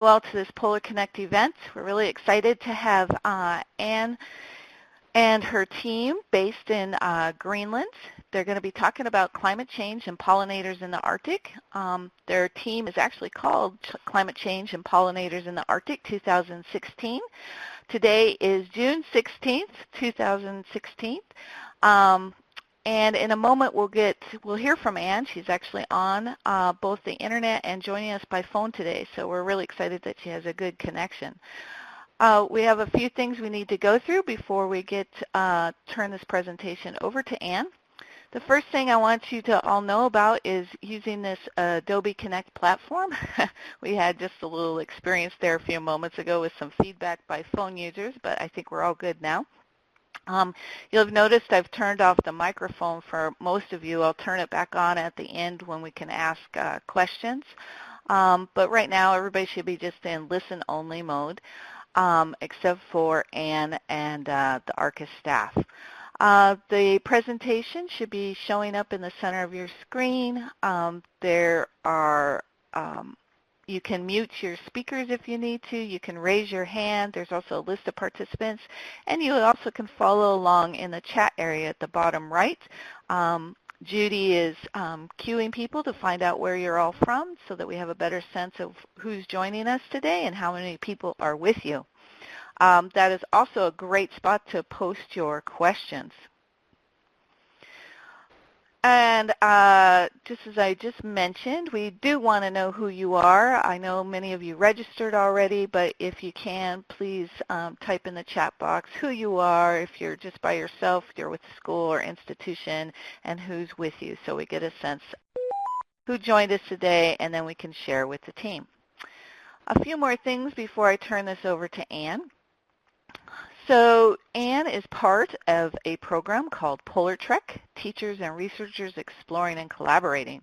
well to this PolarConnect event. We're really excited to have Anne and her team based in Greenland. They're going to be talking about climate change and pollinators in the Arctic. Their team is actually called Climate Change and Pollinators in the Arctic 2016. Today is June 16th, 2016. And in a moment we'll hear from Anne. She's actually on both the internet and joining us by phone today, so we're really excited that she has a good connection. We have a few things we need to go through before we turn this presentation over to Anne. The first thing I want you to all know about is using this Adobe Connect platform. We had just a little experience there a few moments ago with some feedback by phone users, but I think we're all good now. You'll have noticed I've turned off the microphone for most of you. I'll turn it back on at the end when we can ask questions. But right now everybody should be just in listen-only mode, except for Anne and the ARCIS staff. The presentation should be showing up in the center of your screen. You can mute your speakers if you need to. You can raise your hand. There's also a list of participants. And you also can follow along in the chat area at the bottom right. Judy is queuing people to find out where you're all from so that we have a better sense of who's joining us today and how many people are with you. That is also a great spot to post your questions. And just as I just mentioned, we do want to know who you are. I know many of you registered already, but if you can, please type in the chat box who you are, if you're just by yourself, if you're with a school or institution, and who's with you, so we get a sense of who joined us today, and then we can share with the team. A few more things before I turn this over to Anne. So Anne is part of a program called PolarTREC, Teachers and Researchers Exploring and Collaborating.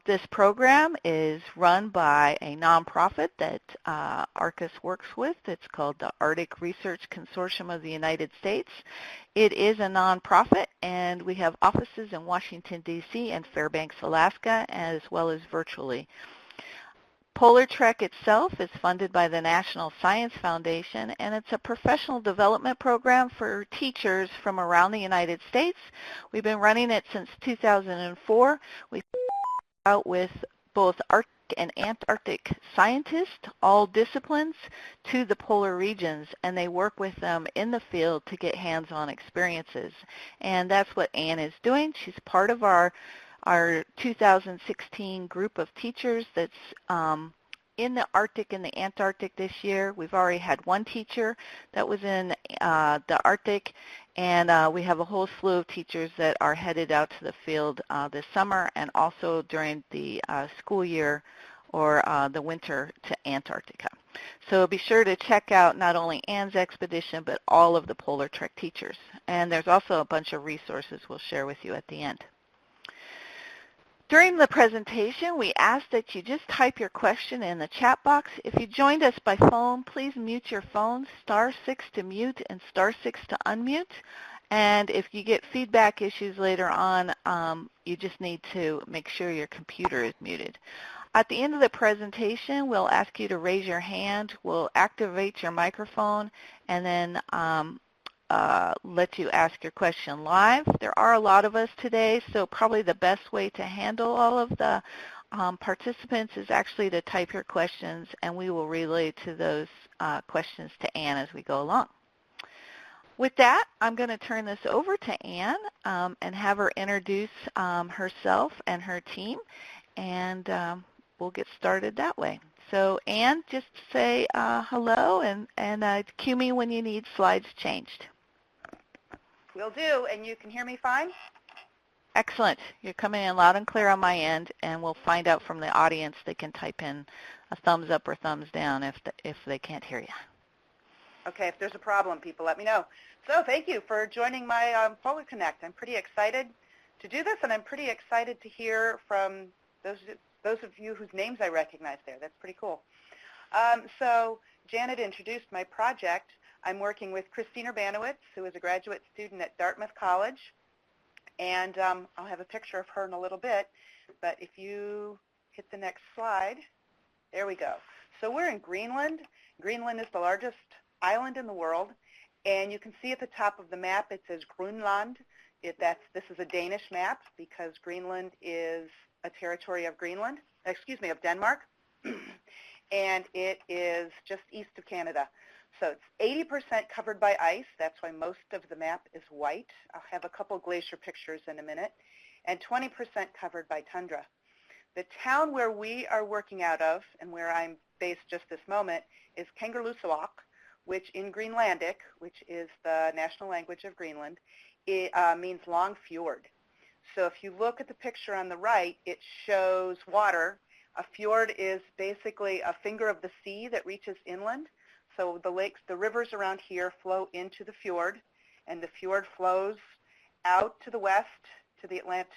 This program is run by a nonprofit that ARCIS works with. It's called the Arctic Research Consortium of the United States. It is a nonprofit, and we have offices in Washington, D.C. and Fairbanks, Alaska, as well as virtually. PolarTREC itself is funded by the National Science Foundation, and it's a professional development program for teachers from around the United States. We've been running it since 2004. We out with both Arctic and Antarctic scientists, all disciplines, to the polar regions, and they work with them in the field to get hands-on experiences. And that's what Anne is doing. She's part of our 2016 group of teachers that's in the Arctic and the Antarctic this year. We've already had one teacher that was in the Arctic, and we have a whole slew of teachers that are headed out to the field this summer and also during the school year or the winter to Antarctica. So be sure to check out not only Anne's expedition, but all of the PolarTREC teachers. And there's also a bunch of resources we'll share with you at the end. During the presentation, we ask that you just type your question in the chat box. If you joined us by phone, please mute your phone, *6 to mute and *6 to unmute. And if you get feedback issues later on, you just need to make sure your computer is muted. At the end of the presentation, we'll ask you to raise your hand. We'll activate your microphone and then let you ask your question live. There are a lot of us today, so probably the best way to handle all of the participants is actually to type your questions, and we will relay to those questions to Anne as we go along. With that, I'm going to turn this over to Anne and have her introduce herself and her team, and we'll get started that way. So Anne, just say hello and cue me when you need slides changed. Will do, and you can hear me fine? Excellent. You're coming in loud and clear on my end, and we'll find out from the audience. They can type in a thumbs up or thumbs down if they can't hear you. Okay, if there's a problem, people let me know. So thank you for joining my PolarConnect. I'm pretty excited to do this, and I'm pretty excited to hear from those of you whose names I recognize there. That's pretty cool. So Janet introduced my project. I'm working with Christina Banowitz, who is a graduate student at Dartmouth College, and I'll have a picture of her in a little bit, but if you hit the next slide, there we go. So we're in Greenland. Greenland is the largest island in the world, and you can see at the top of the map it says Greenland. This is a Danish map because Greenland is a territory of of Denmark, and it is just east of Canada. So it's 80% covered by ice. That's why most of the map is white. I'll have a couple glacier pictures in a minute. And 20% covered by tundra. The town where we are working out of and where I'm based just this moment is Kangerlussuaq, which in Greenlandic, which is the national language of Greenland, it means long fjord. So if you look at the picture on the right, it shows water. A fjord is basically a finger of the sea that reaches inland. So the lakes, the rivers around here flow into the fjord, and the fjord flows out to the west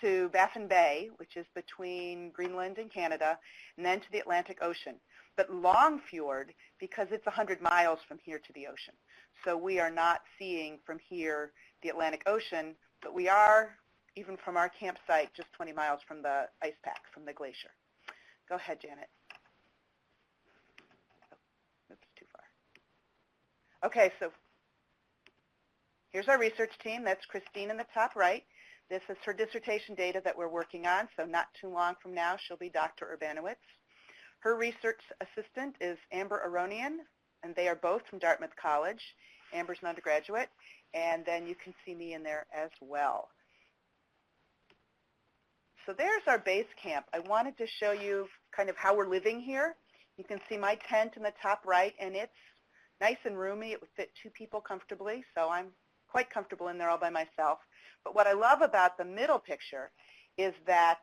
to Baffin Bay, which is between Greenland and Canada, and then to the Atlantic Ocean. But long fjord because it's 100 miles from here to the ocean. So we are not seeing from here the Atlantic Ocean, but we are, even from our campsite, just 20 miles from the ice pack, from the glacier. Go ahead, Janet. Okay, so here's our research team. That's Christine in the top right. This is her dissertation data that we're working on, so not too long from now she'll be Dr. Urbanowitz. Her research assistant is Amber Aronian, and they are both from Dartmouth College. Amber's an undergraduate, and then you can see me in there as well. So there's our base camp. I wanted to show you kind of how we're living here. You can see my tent in the top right, and it's nice and roomy. It would fit 2 people comfortably, so I'm quite comfortable in there all by myself. But what I love about the middle picture is that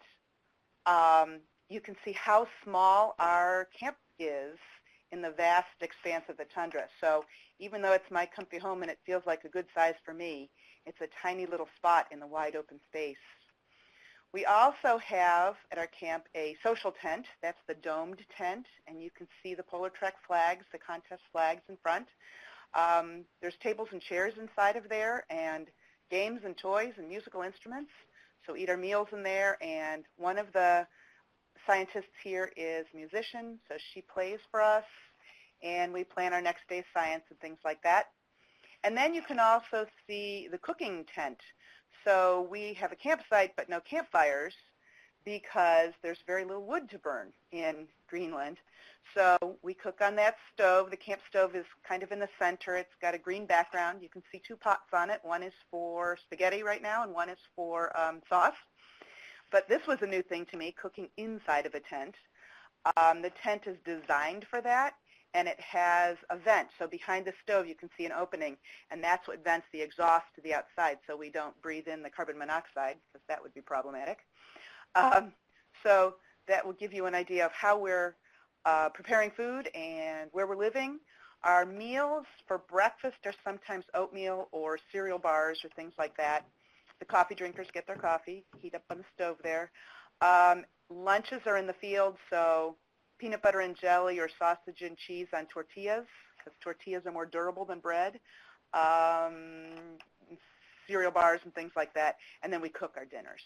you can see how small our camp is in the vast expanse of the tundra. So even though it's my comfy home and it feels like a good size for me, it's a tiny little spot in the wide open space. We also have at our camp a social tent. That's the domed tent, and you can see the PolarTREC flags, the contest flags in front. There's tables and chairs inside of there, and games and toys and musical instruments. So eat our meals in there, and one of the scientists here is a musician, so she plays for us, and we plan our next day's science and things like that. And then you can also see the cooking tent. So we have a campsite but no campfires because there's very little wood to burn in Greenland. So we cook on that stove. The camp stove is kind of in the center. It's got a green background. You can see 2 pots on it. One is for spaghetti right now and one is for sauce. But this was a new thing to me, cooking inside of a tent. The tent is designed for that, and it has a vent. So behind the stove you can see an opening, and that's what vents the exhaust to the outside so we don't breathe in the carbon monoxide, because that would be problematic. So that will give you an idea of how we're preparing food and where we're living. Our meals for breakfast are sometimes oatmeal or cereal bars or things like that. The coffee drinkers get their coffee, heat up on the stove there. Lunches are in the field, so peanut butter and jelly or sausage and cheese on tortillas, because tortillas are more durable than bread, cereal bars and things like that, and then we cook our dinners.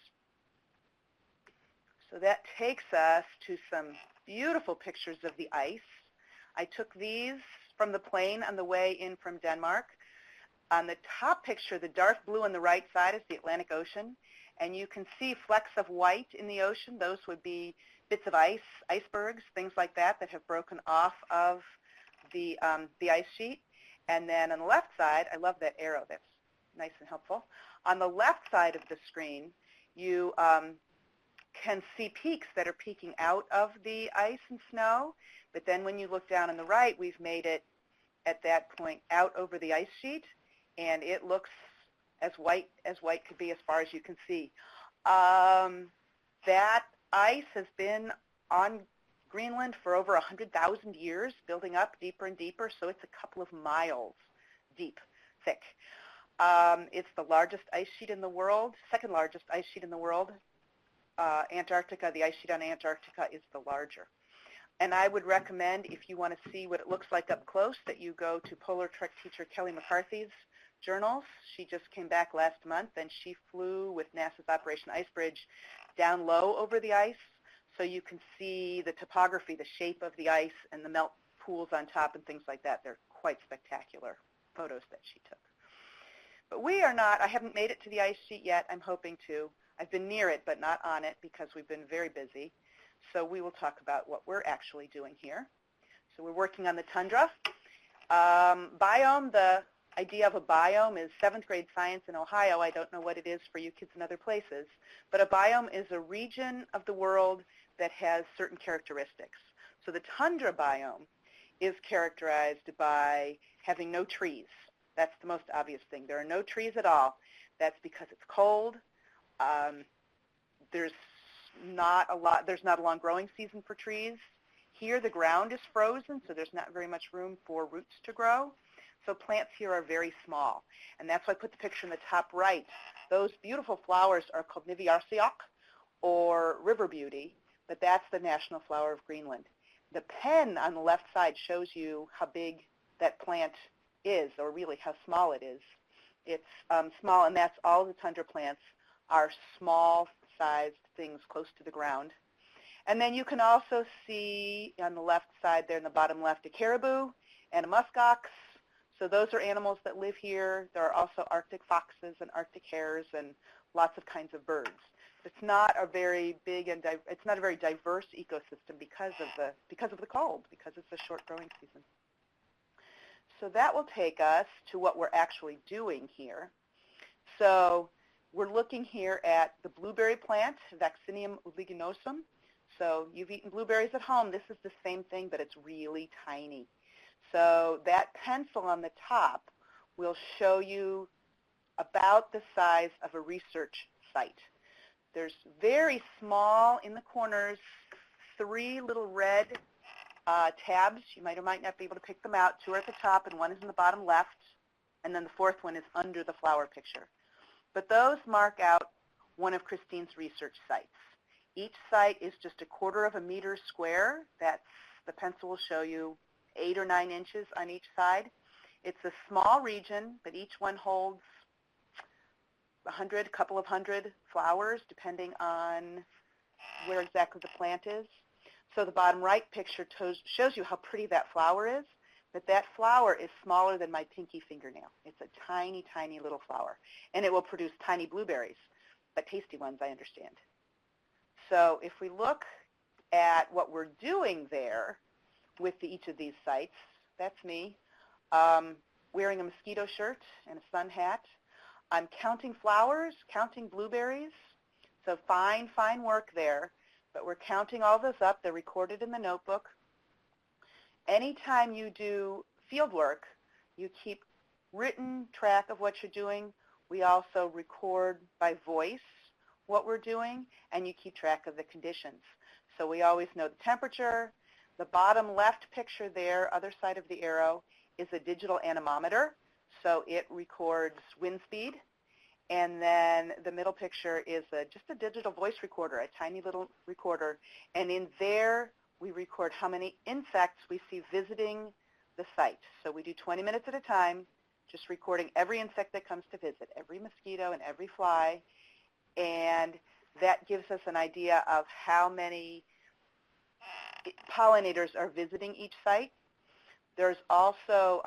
So that takes us to some beautiful pictures of the ice. I took these from the plane on the way in from Denmark. On the top picture, the dark blue on the right side is the Atlantic Ocean, and you can see flecks of white in the ocean. Those would be bits of ice, icebergs, things like that have broken off of the ice sheet. And then on the left side, I love that arrow. That's nice and helpful. On the left side of the screen, you can see peaks that are peeking out of the ice and snow. But then when you look down on the right, we've made it at that point out over the ice sheet, and it looks as white could be as far as you can see. That ice has been on Greenland for over 100,000 years, building up deeper and deeper, so it's a couple of miles deep, thick. It's the largest ice sheet in the world, second largest ice sheet in the world. Antarctica, the ice sheet on Antarctica is the larger. And I would recommend, if you want to see what it looks like up close, that you go to PolarTREC teacher Kelly McCarthy's journals. She just came back last month, and she flew with NASA's Operation Icebridge down low over the ice, so you can see the topography, the shape of the ice, and the melt pools on top and things like that. They're quite spectacular photos that she took. But we are not, I haven't made it to the ice sheet yet. I'm hoping to. I've been near it, but not on it because we've been very busy. So we will talk about what we're actually doing here. So we're working on the tundra. Biome, the idea of a biome is 7th grade science in Ohio. I don't know what it is for you kids in other places. But a biome is a region of the world that has certain characteristics. So the tundra biome is characterized by having no trees. That's the most obvious thing. There are no trees at all. That's because it's cold. There's not a long growing season for trees. Here the ground is frozen, so there's not very much room for roots to grow. So plants here are very small. And that's why I put the picture in the top right. Those beautiful flowers are called Kangerlussuaq or river beauty, but that's the national flower of Greenland. The pen on the left side shows you how big that plant is, or really how small it is. It's small, and that's all the tundra plants are small-sized things close to the ground. And then you can also see on the left side there in the bottom left a caribou and a muskox. So those are animals that live here. There are also Arctic foxes and Arctic hares and lots of kinds of birds. It's not a very big and it's not a very diverse ecosystem because of the cold, because it's a short growing season. So that will take us to what we're actually doing here. So we're looking here at the blueberry plant, Vaccinium oleaginosum. So you've eaten blueberries at home. This is the same thing, but it's really tiny. So that pencil on the top will show you about the size of a research site. There's very small in the corners, 3 little red tabs. You might or might not be able to pick them out. 2 are at the top and 1 is in the bottom left, and then the 4th one is under the flower picture. But those mark out one of Christine's research sites. Each site is just 1/4 of a meter square. The pencil will show you 8 or 9 inches on each side. It's a small region, but each one holds a couple of hundred flowers, depending on where exactly the plant is. So the bottom right picture shows you how pretty that flower is, but that flower is smaller than my pinky fingernail. It's a tiny, tiny little flower, and it will produce tiny blueberries, but tasty ones, I understand. So if we look at what we're doing there with each of these sites, that's me wearing a mosquito shirt and a sun hat. I'm counting flowers, counting blueberries, so fine, fine work there. But we're counting all those up. They're recorded in the notebook. Anytime you do field work, you keep written track of what you're doing. We also record by voice what we're doing, and you keep track of the conditions. So we always know the temperature. The bottom left picture there, other side of the arrow, is a digital anemometer. So it records wind speed. And then the middle picture is just a digital voice recorder, a tiny little recorder. And in there, we record how many insects we see visiting the site. So we do 20 minutes at a time, just recording every insect that comes to visit, every mosquito and every fly. And that gives us an idea of how many pollinators are visiting each site. There's also,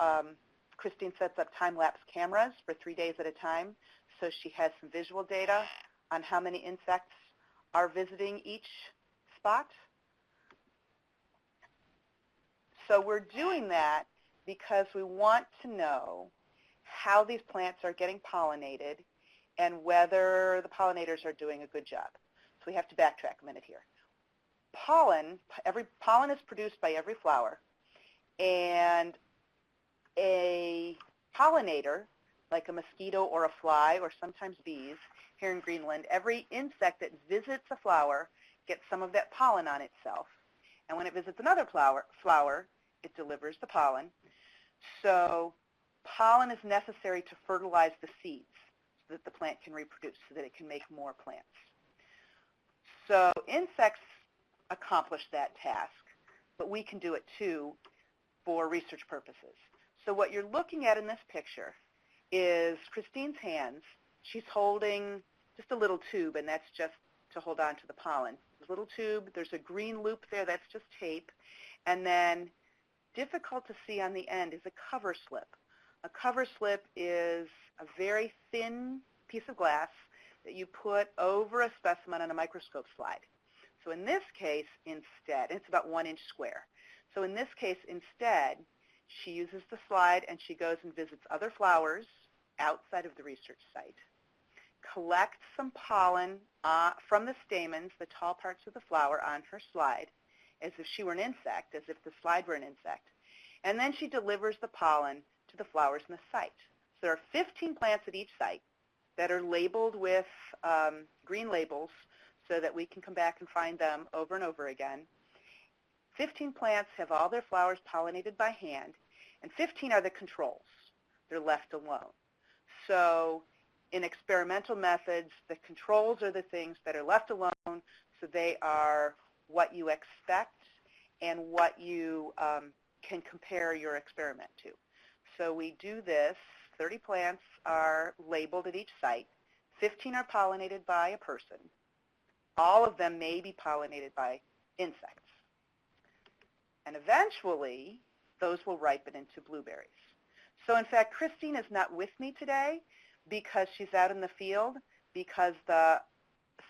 Christine sets up time-lapse cameras for 3 days at a time. So she has some visual data on how many insects are visiting each spot. So we're doing that because we want to know how these plants are getting pollinated and whether the pollinators are doing a good job. So we have to backtrack a minute here. Pollen is produced by every flower, and a pollinator, like a mosquito or a fly or sometimes bees here in Greenland, every insect that visits a flower gets some of that pollen on itself. And when it visits another flower, it delivers the pollen. So pollen is necessary to fertilize the seeds so that the plant can reproduce, so that it can make more plants. So insects accomplish that task, but we can do it too for research purposes. So what you're looking at in this picture is Christine's hands. She's holding just a little tube, and that's just to hold on to the pollen. There's a little tube. There's a green loop there. That's just tape. And then difficult to see on the end is a cover slip. A cover slip is a very thin piece of glass that you put over a specimen on a microscope slide. So in this case, instead, it's about 1 inch square. So in this case, instead, she uses the slide and she goes and visits other flowers outside of the research site, collects some pollen from the stamens, the tall parts of the flower, on her slide, as if she were an insect, as if the slide were an insect, and then she delivers the pollen to the flowers in the site. So there are 15 plants at each site that are labeled with green labels so that we can come back and find them over and over again. 15 plants have all their flowers pollinated by hand, and 15 are the controls. They're left alone. So in experimental methods, the controls are the things that are left alone, so they are what you expect and what you can compare your experiment to. So we do this. 30 plants are labeled at each site. 15 are pollinated by a person. All of them may be pollinated by insects. And eventually, those will ripen into blueberries. So in fact, Christine is not with me today because she's out in the field, because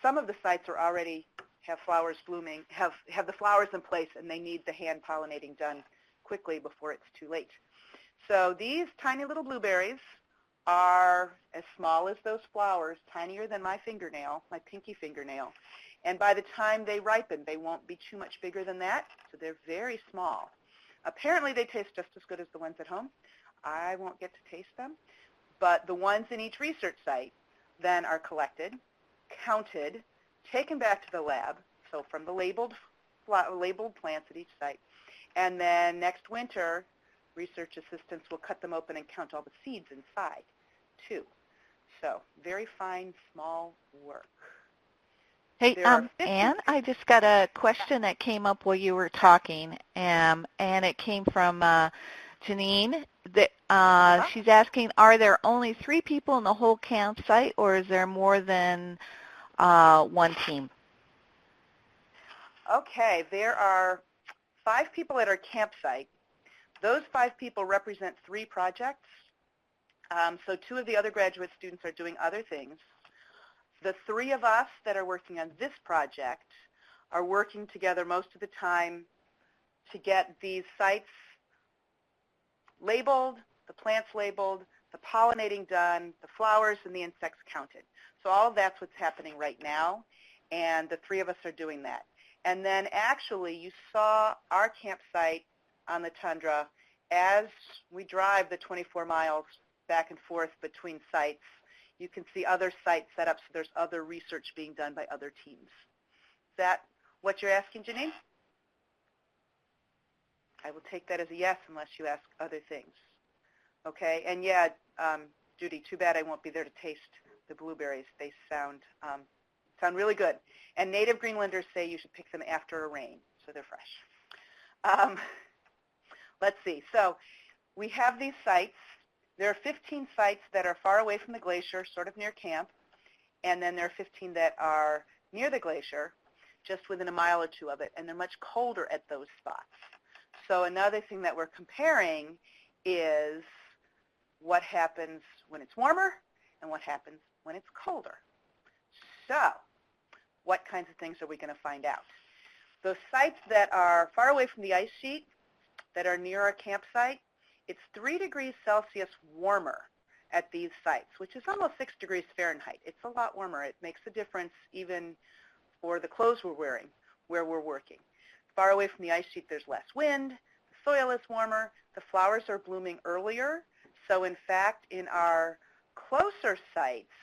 some of the sites are already have flowers blooming, have the flowers in place, and they need the hand pollinating done quickly before it's too late. So these tiny little blueberries are as small as those flowers, tinier than my fingernail, my pinky fingernail. And by the time they ripen, they won't be too much bigger than that, so they're very small. Apparently they taste just as good as the ones at home. I won't get to taste them, but the ones in each research site then are collected, counted, taken back to the lab, so from the labeled plants at each site, and then next winter, research assistants will cut them open and count all the seeds inside, too. So very fine, small work. Hey, Anne, I just got a question that came up while you were talking, and it came from Janine. She's asking, are there only 3 people in the whole campsite, or is there more than one team? Okay, there are 5 people at our campsite. Those 5 people represent 3 projects. So 2 of the other graduate students are doing other things. The 3 of us that are working on this project are working together most of the time to get these sites labeled, the plants labeled, the pollinating done, the flowers and the insects counted. So all of that's what's happening right now, and the 3 of us are doing that. And then actually you saw our campsite on the tundra as we drive the 24 miles back and forth between sites. You can see other sites set up, so there's other research being done by other teams. Is that what you're asking, Janine? I will take that as a yes unless you ask other things. Okay, and yeah, Judy, too bad I won't be there to taste the blueberries. They sound really good. And native Greenlanders say you should pick them after a rain, so they're fresh. Let's see. So we have these sites. There are 15 sites that are far away from the glacier, sort of near camp, and then there are 15 that are near the glacier, just within a mile or 2 of it, and they're much colder at those spots. So another thing that we're comparing is what happens when it's warmer and what happens when it's colder. So what kinds of things are we going to find out? Those sites that are far away from the ice sheet, that are near our campsite, it's 3 degrees Celsius warmer at these sites, which is almost 6 degrees Fahrenheit. It's a lot warmer. It makes a difference even for the clothes we're wearing where we're working. Far away from the ice sheet, there's less wind. The soil is warmer. The flowers are blooming earlier. So in fact, in our closer sites,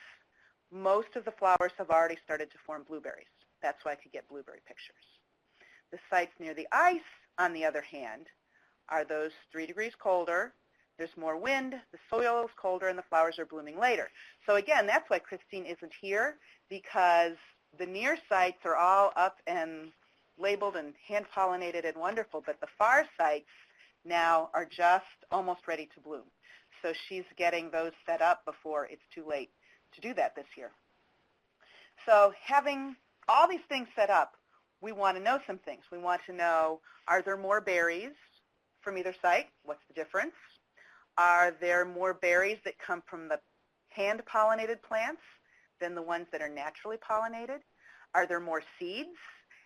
most of the flowers have already started to form blueberries. That's why I could get blueberry pictures. The sites near the ice, on the other hand, are those 3 degrees colder. There's more wind, the soil is colder, and the flowers are blooming later. So again, that's why Christine isn't here, because the near sites are all up and labeled and hand-pollinated and wonderful, but the far sites now are just almost ready to bloom. So she's getting those set up before it's too late to do that this year. So having all these things set up, we want to know some things. We want to know, are there more berries? from either site? What's the difference? Are there more berries that come from the hand-pollinated plants than the ones that are naturally pollinated? Are there more seeds?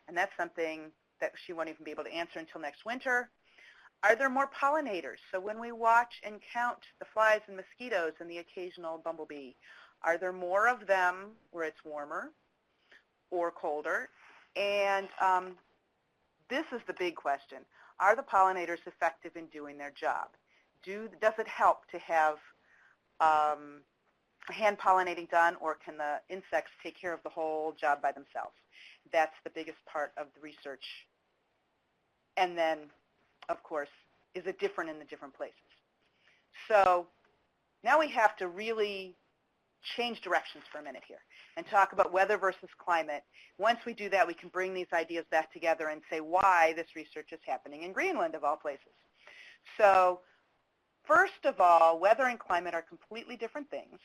And that's something that she won't even be able to answer until next winter. Are there more pollinators? So when we watch and count the flies and mosquitoes and the occasional bumblebee, are there more of them where it's warmer or colder? And this is the big question. Are the pollinators effective in doing their job? Does it help to have hand pollinating done, or can the insects take care of the whole job by themselves? That's the biggest part of the research. And then, of course, is it different in the different places? So now we have to really change directions for a minute here and talk about weather versus climate. Once we do that, we can bring these ideas back together and say why this research is happening in Greenland, of all places. So first of all, weather and climate are completely different things.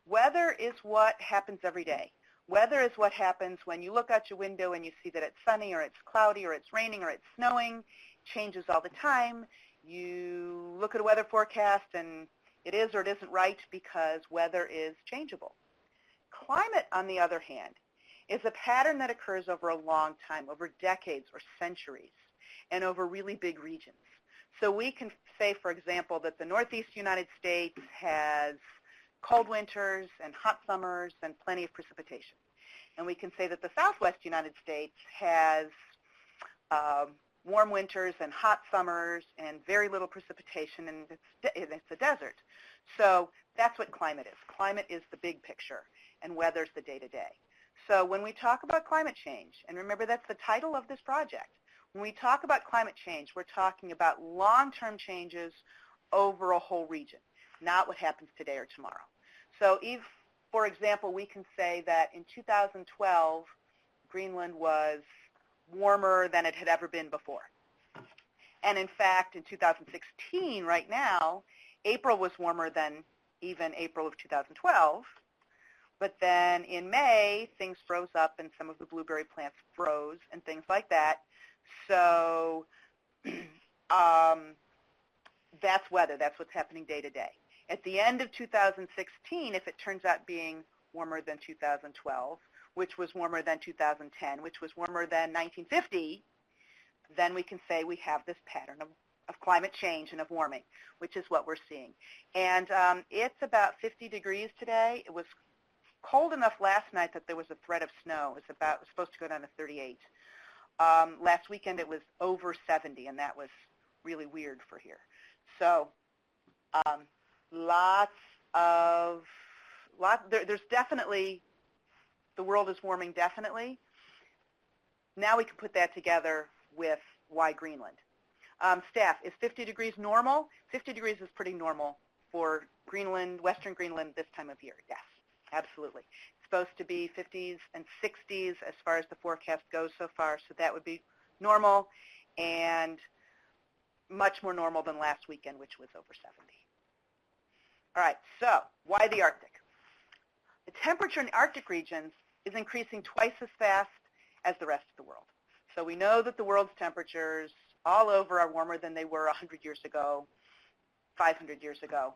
Weather is what happens every day. Weather is what happens when you look out your window and you see that it's sunny or it's cloudy or it's raining or it's snowing. It changes all the time. You look at a weather forecast and it is or it isn't right because weather is changeable. Climate, on the other hand, is a pattern that occurs over a long time, over decades or centuries, and over really big regions. So we can say, for example, that the Northeast United States has cold winters and hot summers and plenty of precipitation. And we can say that the Southwest United States has warm winters and hot summers and very little precipitation, and it's a desert. So that's what climate is. Climate is the big picture, and weather's the day-to-day. So when we talk about climate change, and remember that's the title of this project, when we talk about climate change, we're talking about long-term changes over a whole region, not what happens today or tomorrow. So if, for example, we can say that in 2012, Greenland was warmer than it had ever been before. And in fact, in 2016, right now, April was warmer than even April of 2012. But then in May, things froze up and some of the blueberry plants froze and things like that. So that's weather. That's what's happening day to day. At the end of 2016, if it turns out being warmer than 2012, which was warmer than 2010, which was warmer than 1950, then we can say we have this pattern of climate change and of warming, which is what we're seeing. And it's about 50 degrees today. It was cold enough last night that there was a threat of snow. It was supposed to go down to 38. Last weekend it was over 70, and that was really weird for here. So there's definitely, the world is warming definitely. Now we can put that together with why Greenland. Staff, is 50 degrees normal? 50 degrees is pretty normal for Greenland, Western Greenland this time of year. Yes, absolutely. It's supposed to be 50s and 60s as far as the forecast goes so far, so that would be normal and much more normal than last weekend, which was over 70. All right, so why the Arctic? The temperature in Arctic regions is increasing twice as fast as the rest of the world. So we know that the world's temperatures all over are warmer than they were 100 years ago, 500 years ago.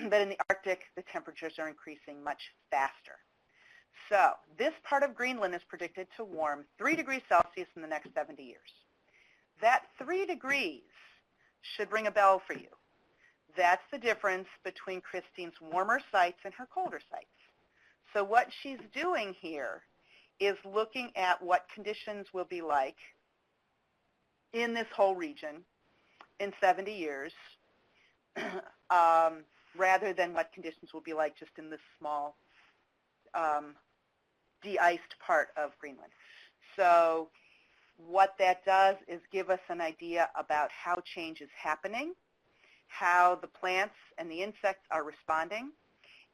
But in the Arctic, the temperatures are increasing much faster. So this part of Greenland is predicted to warm 3 degrees Celsius in the next 70 years. That 3 degrees should ring a bell for you. That's the difference between Christine's warmer sites and her colder sites. So what she's doing here is looking at what conditions will be like in this whole region in 70 years rather than what conditions will be like just in this small de-iced part of Greenland. So what that does is give us an idea about how change is happening, how the plants and the insects are responding,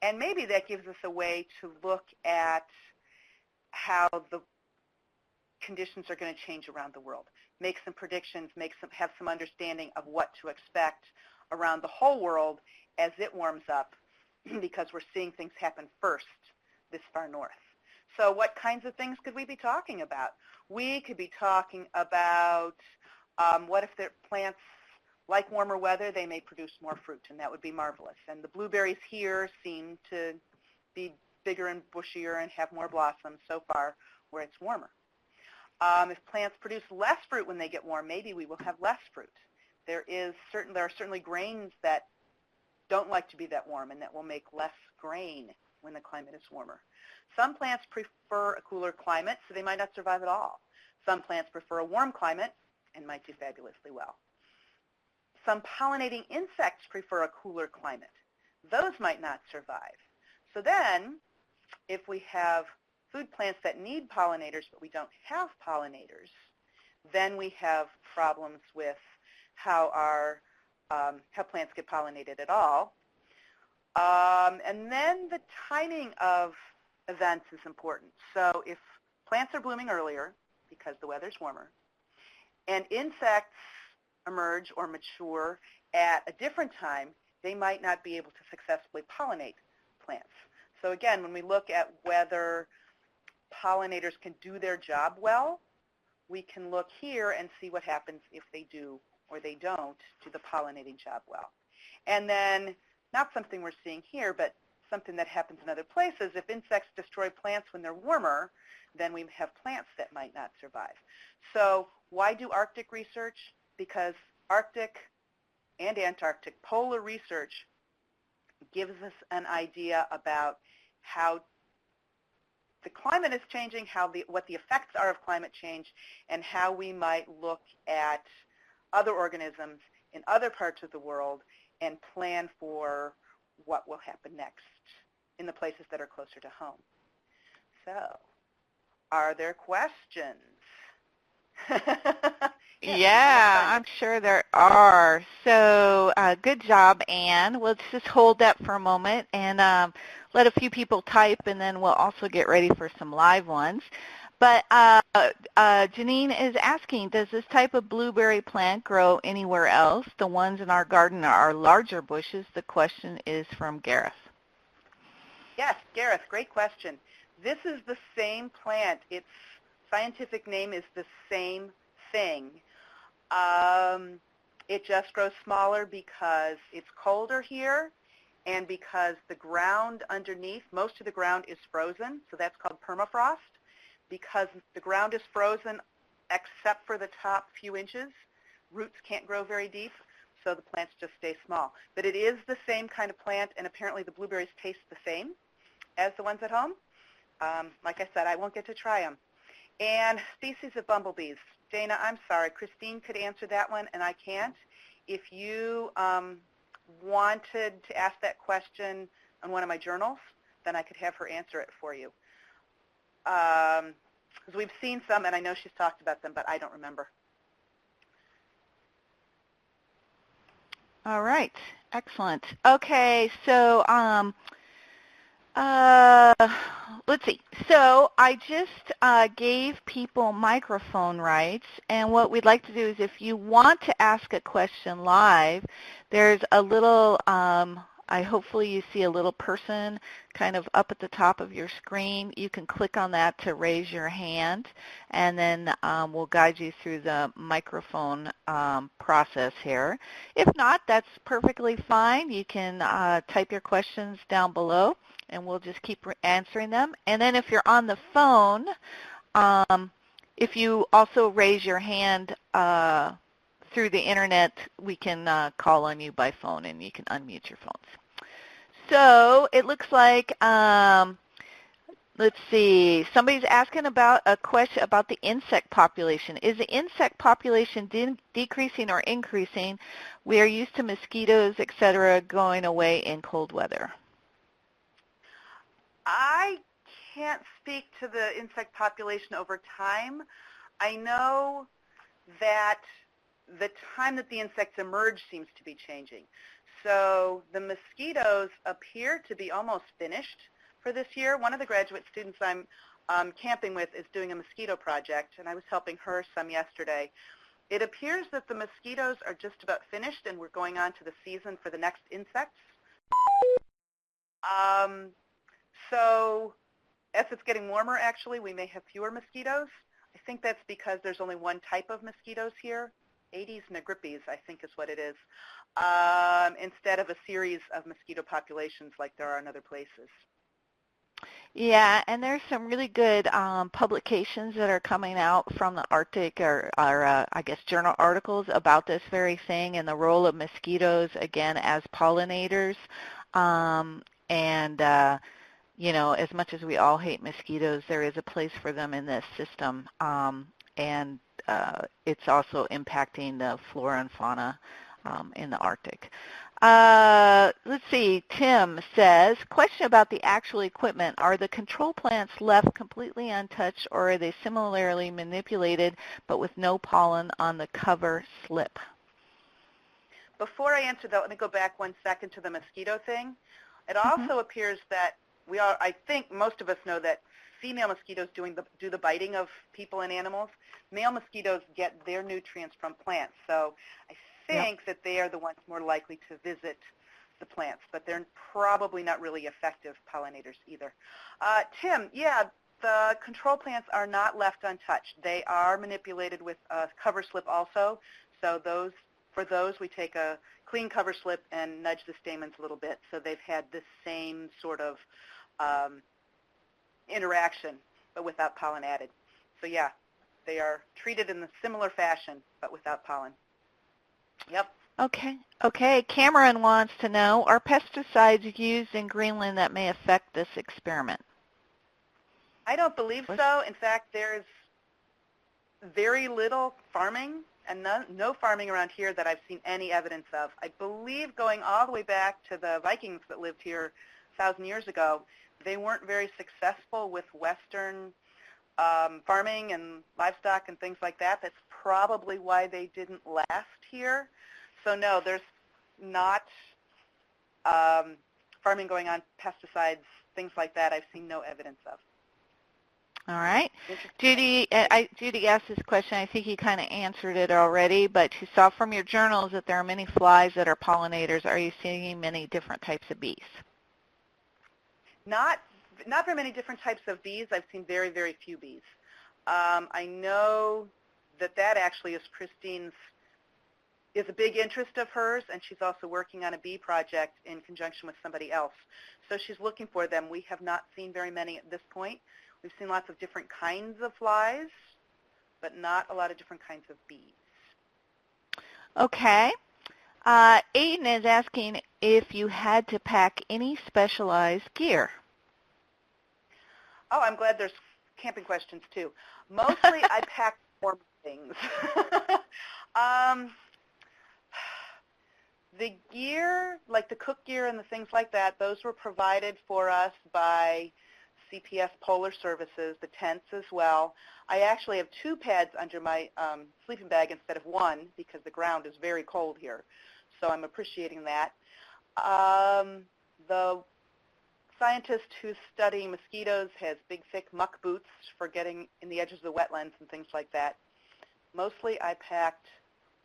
and maybe that gives us a way to look at how the conditions are going to change around the world, make some predictions, have some understanding of what to expect around the whole world as it warms up, because we're seeing things happen first this far north. So what kinds of things could we be talking about? We could be talking about what if the plants like warmer weather, they may produce more fruit, and that would be marvelous. And the blueberries here seem to be bigger and bushier and have more blossoms so far where it's warmer. If plants produce less fruit when they get warm, maybe we will have less fruit. There are certainly grains that don't like to be that warm and that will make less grain when the climate is warmer. Some plants prefer a cooler climate, so they might not survive at all. Some plants prefer a warm climate and might do fabulously well. Some pollinating insects prefer a cooler climate. Those might not survive. So then, if we have food plants that need pollinators but we don't have pollinators, then we have problems with how plants get pollinated at all. And then the timing of events is important. So if plants are blooming earlier because the weather's warmer, and insects emerge or mature at a different time, they might not be able to successfully pollinate plants. So again, when we look at whether pollinators can do their job well, we can look here and see what happens if they do or they don't do the pollinating job well. And then, not something we're seeing here, but something that happens in other places, if insects destroy plants when they're warmer, then we have plants that might not survive. So why do Arctic research? Because Arctic and Antarctic polar research gives us an idea about how the climate is changing, what the effects are of climate change, and how we might look at other organisms in other parts of the world and plan for what will happen next in the places that are closer to home. So, are there questions? Yeah, I'm sure there are. So good job, Anne. Let's just hold that for a moment and let a few people type, and then we'll also get ready for some live ones. But Janine is asking, does this type of blueberry plant grow anywhere else? The ones in our garden are larger bushes. The question is from Gareth. Yes, Gareth, great question. This is the same plant. Its scientific name is the same thing. It just grows smaller because it's colder here and because the ground underneath, most of the ground is frozen, so that's called permafrost. Because the ground is frozen except for the top few inches, roots can't grow very deep, so the plants just stay small. But it is the same kind of plant, and apparently the blueberries taste the same as the ones at home. Like I said, I won't get to try them. And species of bumblebees. Dana, I'm sorry. Christine could answer that one, and I can't. If you wanted to ask that question on one of my journals, then I could have her answer it for you. Because we've seen some, and I know she's talked about them, but I don't remember. All right. Excellent. Okay, so let's see. So I just gave people microphone rights, and what we'd like to do is if you want to ask a question live, there's a little, hopefully you see a little person kind of up at the top of your screen. You can click on that to raise your hand, and then we'll guide you through the microphone process here. If not, that's perfectly fine. You can type your questions down below, and we'll just keep answering them. And then if you're on the phone, if you also raise your hand through the internet, we can call on you by phone, and you can unmute your phones. So it looks like, let's see, somebody's asking about a question about the insect population. Is the insect population decreasing or increasing? We are used to mosquitoes, et cetera, going away in cold weather. I can't speak to the insect population over time. I know that the time that the insects emerge seems to be changing. So the mosquitoes appear to be almost finished for this year. One of the graduate students I'm camping with is doing a mosquito project, and I was helping her some yesterday. It appears that the mosquitoes are just about finished, and we're going on to the season for the next insects. So as it's getting warmer, actually, we may have fewer mosquitoes. I think that's because there's only one type of mosquitoes here. Aedes nigripes, I think is what it is, instead of a series of mosquito populations like there are in other places. Yeah, and there's some really good publications that are coming out from the Arctic or I guess journal articles about this very thing and the role of mosquitoes, again, as pollinators. And you know, as much as we all hate mosquitoes, there is a place for them in this system. And it's also impacting the flora and fauna in the Arctic. Let's see, Tim says, question about the actual equipment. Are the control plants left completely untouched, or are they similarly manipulated but with no pollen on the cover slip? Before I answer that, let me go back 1 second to the mosquito thing. It also appears that I think most of us know that female mosquitoes do the biting of people and animals. Male mosquitoes get their nutrients from plants. So I think that they are the ones more likely to visit the plants, but they're probably not really effective pollinators either. Tim, yeah, the control plants are not left untouched. They are manipulated with a cover slip also. So for those, we take a clean cover slip and nudge the stamens a little bit, so they've had the same sort of interaction, but without pollen added. So yeah, they are treated in a similar fashion, but without pollen. Yep. Okay. Cameron wants to know, are pesticides used in Greenland that may affect this experiment? I don't believe so. In fact, there's very little farming and no farming around here that I've seen any evidence of. I believe going all the way back to the Vikings that lived here 1,000 years ago, they weren't very successful with Western farming and livestock and things like that. That's probably why they didn't last here. So no, there's not farming going on, pesticides, things like that. I've seen no evidence of. All right. Judy asked this question. I think you kind of answered it already, but she saw from your journals that there are many flies that are pollinators. Are you seeing many different types of bees? Not very many different types of bees. I've seen very, very few bees. I know that actually is a big interest of hers, and she's also working on a bee project in conjunction with somebody else. So she's looking for them. We have not seen very many at this point. We've seen lots of different kinds of flies, but not a lot of different kinds of bees. Okay. Aiden is asking if you had to pack any specialized gear. Oh, I'm glad there's camping questions too. Mostly I pack warm things. The gear, like the cook gear and the things like that, those were provided for us by CPS Polar Services, the tents as well. I actually have 2 pads under my sleeping bag instead of 1 because the ground is very cold here. So I'm appreciating that. The scientist who's studying mosquitoes has big, thick muck boots for getting in the edges of the wetlands and things like that. Mostly I packed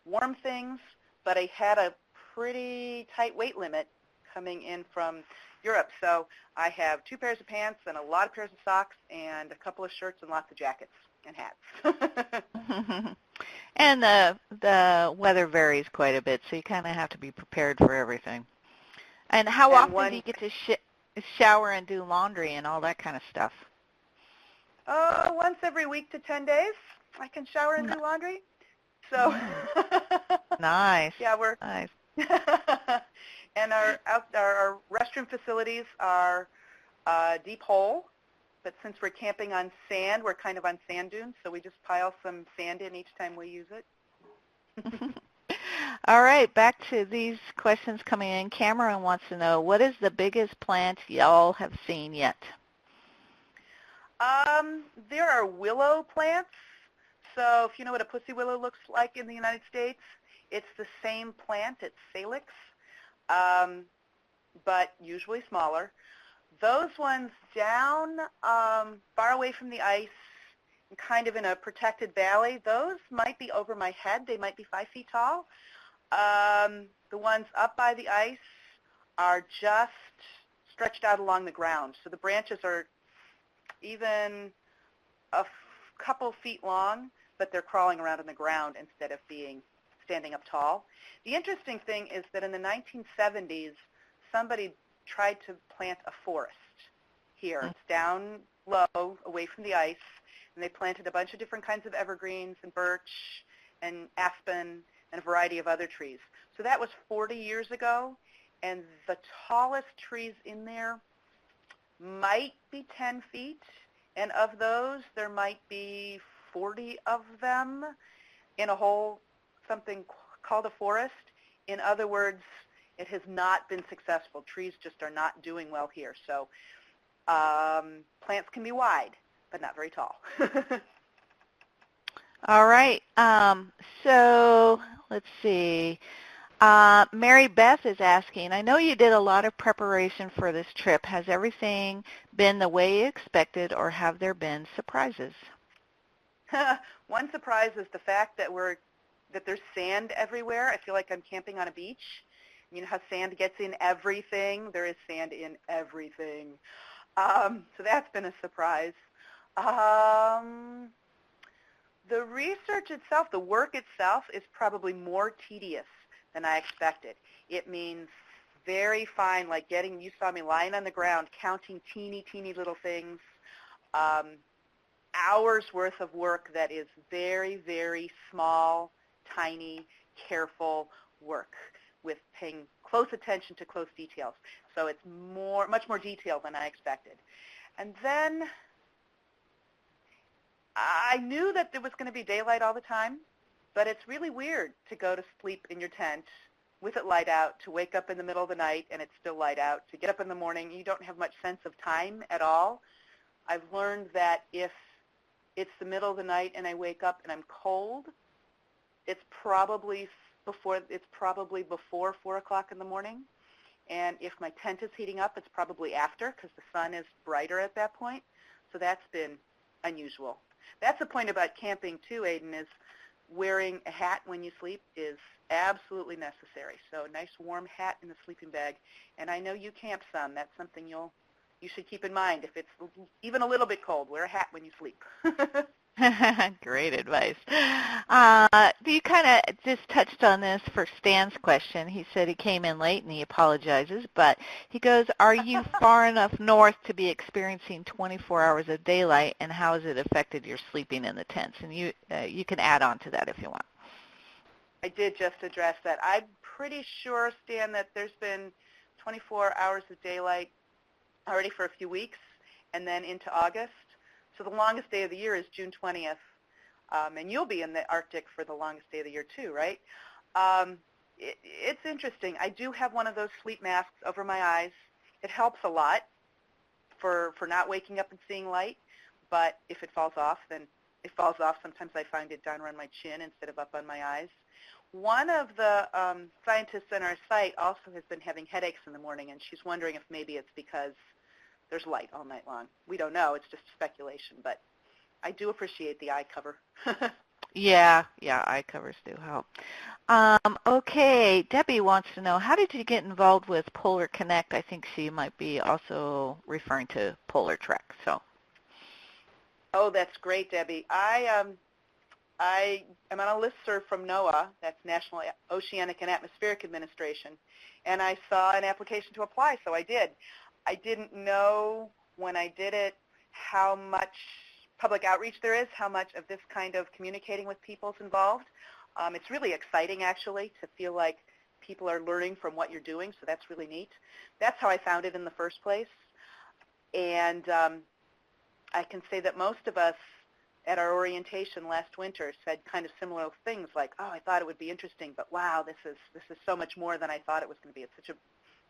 warm things, but I had a pretty tight weight limit coming in from Europe. So I have 2 pairs of pants and a lot of pairs of socks and a couple of shirts and lots of jackets and hats. And the weather varies quite a bit, so you kind of have to be prepared for everything. And how often do you get to shower and do laundry and all that kind of stuff? Once every week to 10 days, I can shower and do laundry. So nice. Yeah, we're nice. And our restroom facilities are a deep hole, but since we're camping on sand, we're kind of on sand dunes, so we just pile some sand in each time we use it. All right, back to these questions coming in. Cameron wants to know, what is the biggest plant y'all have seen yet? There are willow plants. So if you know what a pussy willow looks like in the United States, it's the same plant. It's salix, but usually smaller. Those ones down far away from the ice, kind of in a protected valley, those might be over my head. They might be 5 feet tall. The ones up by the ice are just stretched out along the ground. So the branches are even a couple feet long, but they're crawling around on the ground instead of being standing up tall. The interesting thing is that in the 1970s, somebody tried to plant a forest here. It's down low, away from the ice, and they planted a bunch of different kinds of evergreens and birch and aspen and a variety of other trees. So that was 40 years ago, and the tallest trees in there might be 10 feet, and of those, there might be 40 of them in a whole, something called a forest. In other words, it has not been successful. Trees just are not doing well here. So plants can be wide, but not very tall. All right. So let's see. Mary Beth is asking, I know you did a lot of preparation for this trip. Has everything been the way you expected, or have there been surprises? One surprise is the fact that there's sand everywhere. I feel like I'm camping on a beach. You know how sand gets in everything? There is sand in everything. So that's been a surprise. The research itself, the work itself, is probably more tedious than I expected. It means very fine, like you saw me lying on the ground, counting teeny, teeny little things. Hours worth of work that is very, very small, tiny, careful work with paying close attention to close details. So it's much more detailed than I expected. And then I knew that there was going to be daylight all the time, but it's really weird to go to sleep in your tent with it light out, to wake up in the middle of the night and it's still light out, to get up in the morning. You don't have much sense of time at all. I've learned that if it's the middle of the night and I wake up and I'm cold, it's probably before 4 o'clock in the morning. And if my tent is heating up, it's probably after, because the sun is brighter at that point. So that's been unusual. That's the point about camping too, Aiden, is wearing a hat when you sleep is absolutely necessary. So a nice warm hat in the sleeping bag. And I know you camp some. That's something you should keep in mind. If it's even a little bit cold, wear a hat when you sleep. Great advice. You kind of just touched on this for Stan's question. He said he came in late and he apologizes, but he goes, are you far enough north to be experiencing 24 hours of daylight, and how has it affected your sleeping in the tents? And you can add on to that if you want. I did just address that. I'm pretty sure, Stan, that there's been 24 hours of daylight already for a few weeks, and then into August. So the longest day of the year is June 20th, and you'll be in the Arctic for the longest day of the year too, right? It's interesting. I do have one of those sleep masks over my eyes. It helps a lot for not waking up and seeing light, but if it falls off, then it falls off. Sometimes I find it down around my chin instead of up on my eyes. One of the scientists on our site also has been having headaches in the morning, and she's wondering if maybe it's because there's light all night long. We don't know. It's just speculation, but I do appreciate the eye cover. Yeah, eye covers do help. Okay, Debbie wants to know, how did you get involved with PolarConnect? I think she might be also referring to PolarTREC. So. Oh, that's great, Debbie. I am on a listserv from NOAA, that's National Oceanic and Atmospheric Administration, and I saw an application to apply, so I did. I didn't know when I did it how much public outreach there is, how much of this kind of communicating with people is involved. It's really exciting, actually, to feel like people are learning from what you're doing, so that's really neat. That's how I found it in the first place. And I can say that most of us at our orientation last winter said kind of similar things like, oh, I thought it would be interesting, but wow, this is so much more than I thought it was going to be. It's such a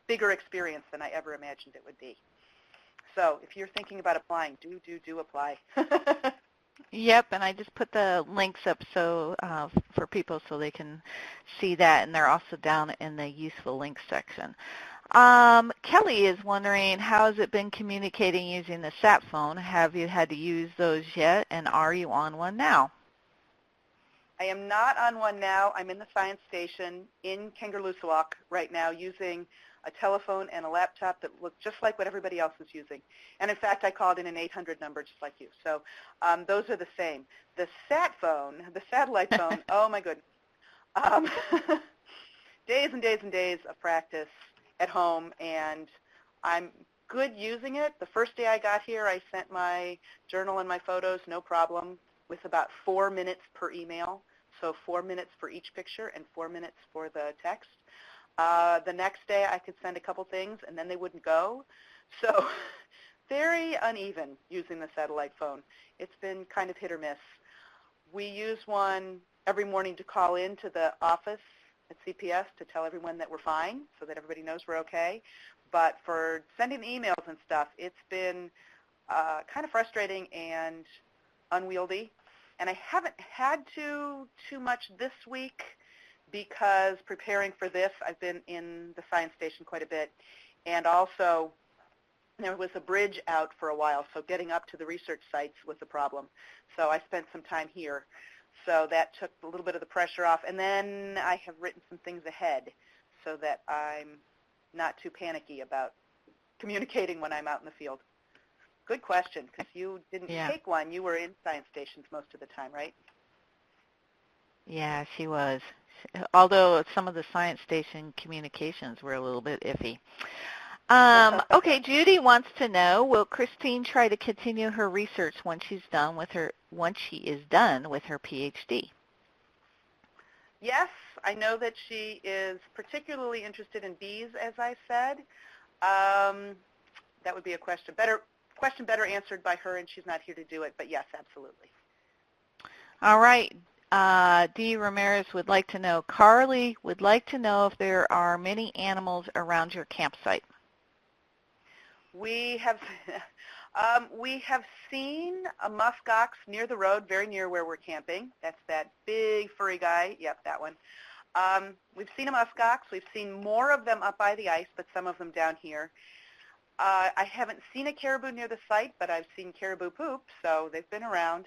bigger experience than I ever imagined it would be. So if you're thinking about applying, do apply. Yep, and I just put the links up so for people so they can see that, and they're also down in the useful links section. Kelly is wondering, how has it been communicating using the sat phone? Have you had to use those yet, and are you on one now? I am not on one now. I'm in the science station in Kangerlussuaq right now using a telephone and a laptop that look just like what everybody else is using. And in fact, I called in an 800 number just like you. So those are the same. The sat phone, the satellite phone, oh my goodness. Um, days and days and days of practice at home, and I'm good using it. The first day I got here, I sent my journal and my photos, no problem, with about 4 minutes per email. So 4 minutes for each picture and 4 minutes for the text. The next day I could send a couple things and then they wouldn't go. So very uneven using the satellite phone. It's been kind of hit or miss. We use one every morning to call in to the office at CPS to tell everyone that we're fine so that everybody knows we're okay. But for sending emails and stuff, it's been kind of frustrating and unwieldy. And I haven't had to too much this week because preparing for this, I've been in the science station quite a bit. And also, there was a bridge out for a while, so getting up to the research sites was a problem. So I spent some time here. So that took a little bit of the pressure off. And then I have written some things ahead so that I'm not too panicky about communicating when I'm out in the field. Good question, because you didn't take one. You were in science stations most of the time, right? Yeah, she was. Although some of the science station communications were a little bit iffy. Okay, Judy wants to know, will Christine try to continue her research once she is done with her PhD? Yes, I know that she is particularly interested in bees, as I said. That would be a question better answered by her, and she's not here to do it, but yes, absolutely. All right. Dee Ramirez would like to know, Carly would like to know if there are many animals around your campsite. We have seen a muskox near the road, very near where we're camping. That's that big furry guy. Yep, that one. We've seen a muskox. We've seen more of them up by the ice, but some of them down here. I haven't seen a caribou near the site, but I've seen caribou poop, so they've been around.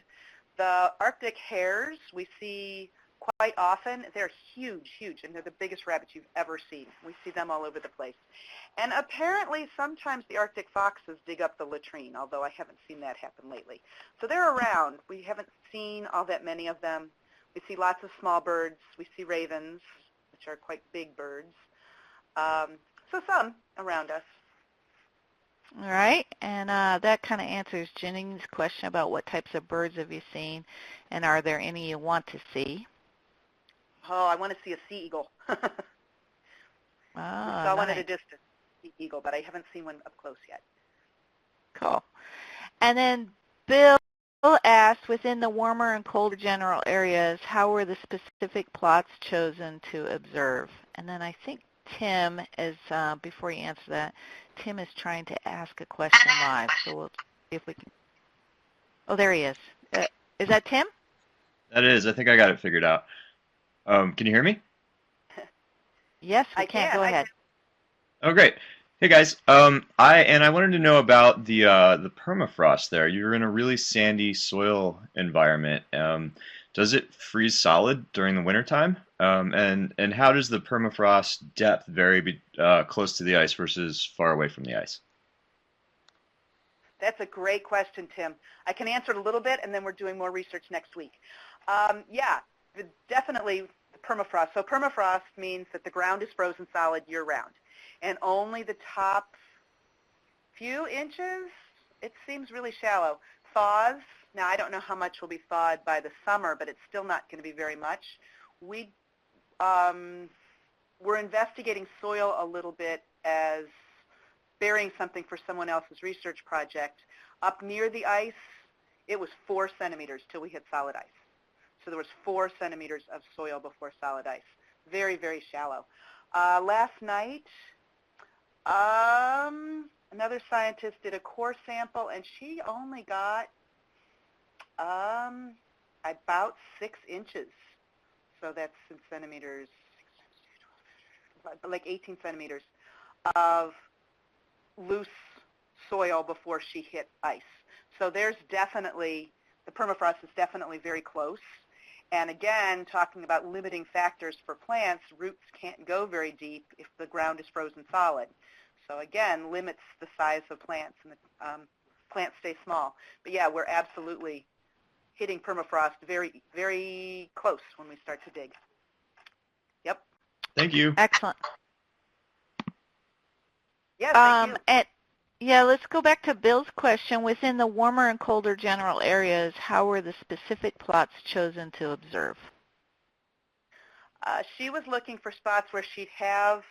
The Arctic hares we see quite often. They're huge, huge, and they're the biggest rabbits you've ever seen. We see them all over the place. And apparently sometimes the Arctic foxes dig up the latrine, although I haven't seen that happen lately. So they're around. We haven't seen all that many of them. We see lots of small birds. We see ravens, which are quite big birds. So some around us. All right, and that kind of answers Jennings' question about what types of birds have you seen, and are there any you want to see? Oh, I want to see a sea eagle. We saw one at a distance, sea eagle, but I haven't seen one up close yet. Cool. And then Bill asked, within the warmer and colder general areas, how were the specific plots chosen to observe? And then I think Tim is, before you answer that, Tim is trying to ask a question live, so we'll see if we can. Oh, there he is. Is that Tim? That is. I think I got it figured out. Can you hear me? Yes, we can. Go ahead. Oh, great. Hey guys. I wanted to know about the permafrost there. You're in a really sandy soil environment. Does it freeze solid during the wintertime? And how does the permafrost depth vary close to the ice versus far away from the ice? That's a great question, Tim. I can answer it a little bit, and then we're doing more research next week. Yeah, definitely the permafrost. So permafrost means that the ground is frozen solid year-round, and only the top few inches, it seems really shallow, thaws. Now, I don't know how much will be thawed by the summer, but it's still not going to be very much. We're investigating soil a little bit as burying something for someone else's research project. Up near the ice, it was 4 centimeters till we hit solid ice. So there was 4 centimeters of soil before solid ice. Very, very shallow. Last night, another scientist did a core sample, and she only got about 6 inches. So that's in centimeters, like 18 centimeters of loose soil before she hit ice. So there's definitely, the permafrost is definitely very close. And again, talking about limiting factors for plants, roots can't go very deep if the ground is frozen solid. So again, limits the size of plants, and the plants stay small. But yeah, we're absolutely hitting permafrost very, very close when we start to dig. Thank you. Excellent. Yes, thank you. And yeah, let's go back to Bill's question. Within the warmer and colder general areas, how were the specific plots chosen to observe? She was looking for spots where she'd have,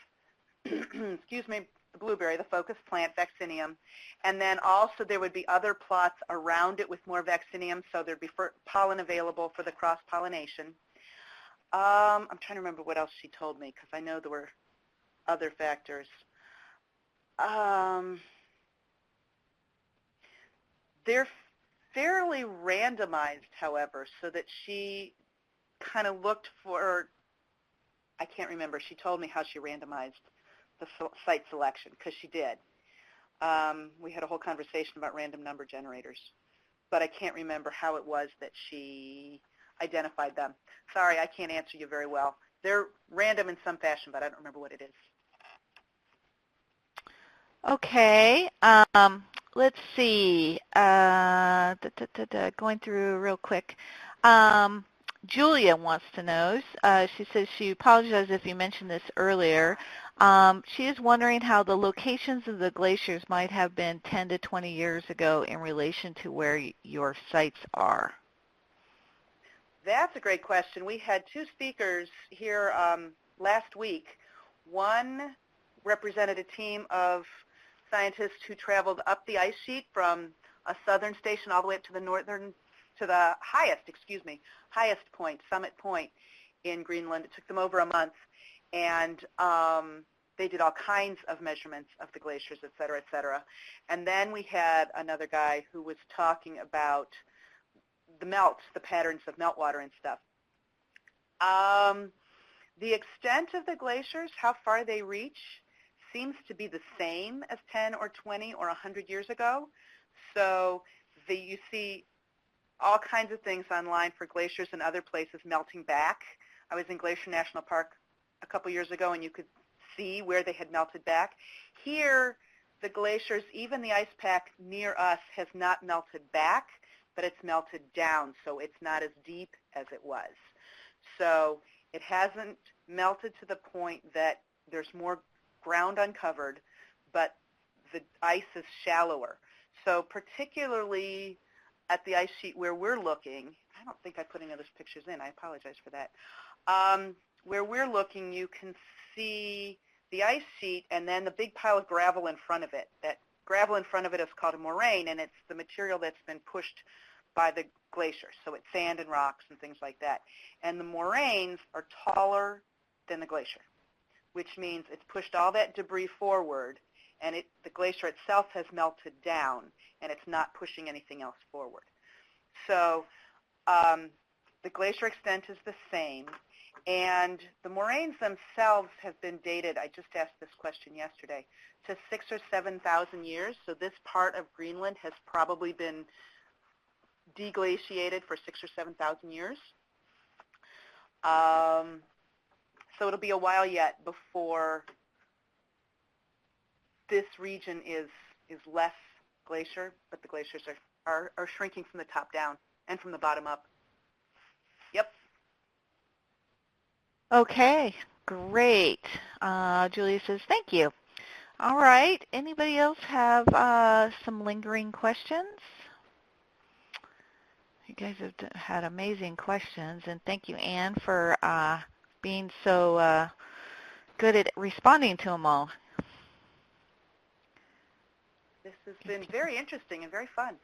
excuse me, the blueberry, the focus plant, vaccinium, and then also there would be other plots around it with more vaccinium, so there'd be pollen available for the cross-pollination. I'm trying to remember what else she told me, because I know there were other factors. They're fairly randomized, however, so that she kind of looked for, I can't remember, she told me how she randomized the site selection, because she did. We had a whole conversation about random number generators, but I can't remember how it was that she identified them. Sorry, I can't answer you very well. They're random in some fashion, but I don't remember what it is. Okay, let's see. Going through real quick. Julia wants to know. She says she apologizes if you mentioned this earlier. She is wondering how the locations of the glaciers might have been 10 to 20 years ago in relation to where your sites are. That's a great question. We had two speakers here last week. One represented a team of scientists who traveled up the ice sheet from a southern station all the way up to the highest point, Summit Point in Greenland. It took them over a month, and they did all kinds of measurements of the glaciers, et cetera, et cetera. And then we had another guy who was talking about the melts, the patterns of meltwater and stuff. The extent of the glaciers, how far they reach, seems to be the same as 10 or 20 or 100 years ago. So you see all kinds of things online for glaciers and other places melting back. I was in Glacier National Park a couple years ago, and you could see where they had melted back. Here, the glaciers, even the ice pack near us, has not melted back, but it's melted down, so it's not as deep as it was. So it hasn't melted to the point that there's more ground uncovered, but the ice is shallower. So particularly at the ice sheet where we're looking, I don't think I put any of those pictures in. I apologize for that. Where we're looking, you can see the ice sheet and then the big pile of gravel in front of it. That gravel in front of it is called a moraine, and it's the material that's been pushed by the glacier. So it's sand and rocks and things like that. And the moraines are taller than the glacier, which means it's pushed all that debris forward, and the glacier itself has melted down, and it's not pushing anything else forward. So the glacier extent is the same, and the moraines themselves have been dated, I just asked this question yesterday, to 6,000 or 7,000 years. So this part of Greenland has probably been deglaciated for 6,000 or 7,000 years. So it'll be a while yet before this region is less glacier, but the glaciers are shrinking from the top down and from the bottom up. Yep. Okay, great. Julia says, thank you. All right, anybody else have some lingering questions? You guys have had amazing questions, and thank you, Anne, for being so good at responding to them all. This has been very interesting and very fun.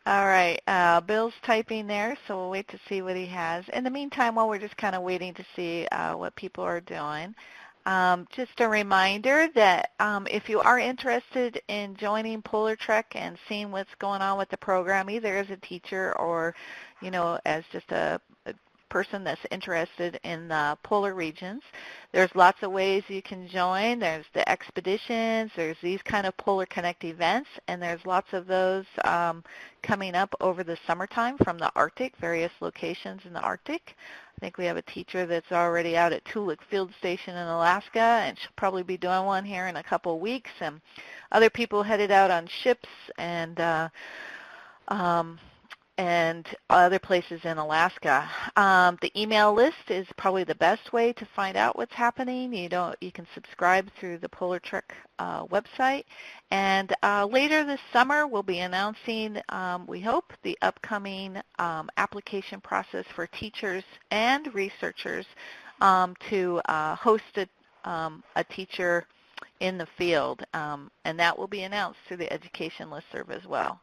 All right, Bill's typing there, so we'll wait to see what he has. In the meantime, while we're just kind of waiting to see what people are doing, just a reminder that if you are interested in joining PolarTREC and seeing what's going on with the program, either as a teacher or, as just a person that's interested in the polar regions, there's lots of ways you can join. There's the expeditions, there's these kind of PolarConnect events, and there's lots of those coming up over the summertime from the Arctic, various locations in the Arctic. I think we have a teacher that's already out at Toolik Field Station in Alaska, and she'll probably be doing one here in a couple of weeks. And other people headed out on ships and and other places in Alaska. The email list is probably the best way to find out what's happening. You can subscribe through the PolarTREC website. And later this summer, we'll be announcing, we hope, the upcoming application process for teachers and researchers to host a teacher in the field, and that will be announced through the education listserv as well.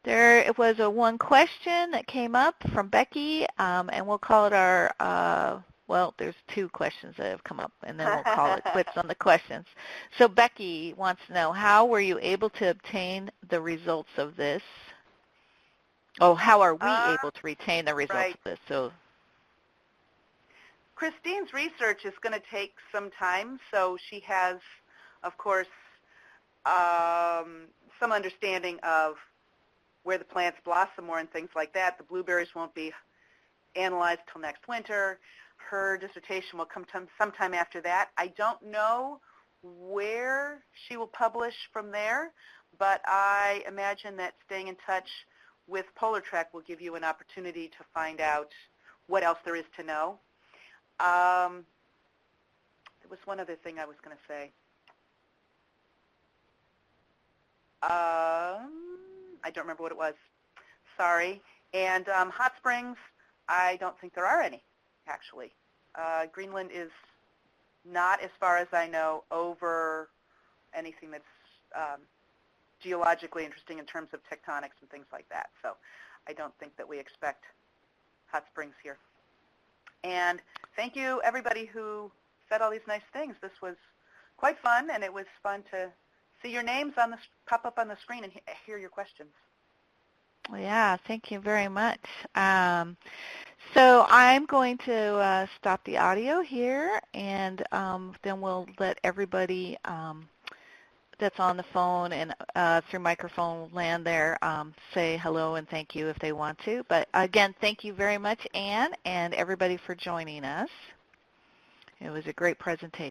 There was one question that came up from Becky, and we'll call it our, well, there's two questions that have come up, and then we'll call it quits on the questions. So Becky wants to know, how were you able to obtain the results of this? Oh, how are we able to retain the results of this? So Christine's research is going to take some time, so she has, of course, some understanding of where the plants blossom more and things like that. The blueberries won't be analyzed till next winter. Her dissertation will come sometime after that. I don't know where she will publish from there, but I imagine that staying in touch with PolarTREC will give you an opportunity to find out what else there is to know. There was one other thing I was going to say. I don't remember what it was. Sorry. And hot springs, I don't think there are any, actually. Greenland is not, as far as I know, over anything that's geologically interesting in terms of tectonics and things like that. So I don't think that we expect hot springs here. And thank you, everybody who said all these nice things. This was quite fun, and it was fun to see your names on pop up on the screen and hear your questions. Yeah, thank you very much. So I'm going to stop the audio here, and then we'll let everybody that's on the phone and through microphone land there say hello and thank you if they want to. But again, thank you very much, Anne, and everybody for joining us. It was a great presentation.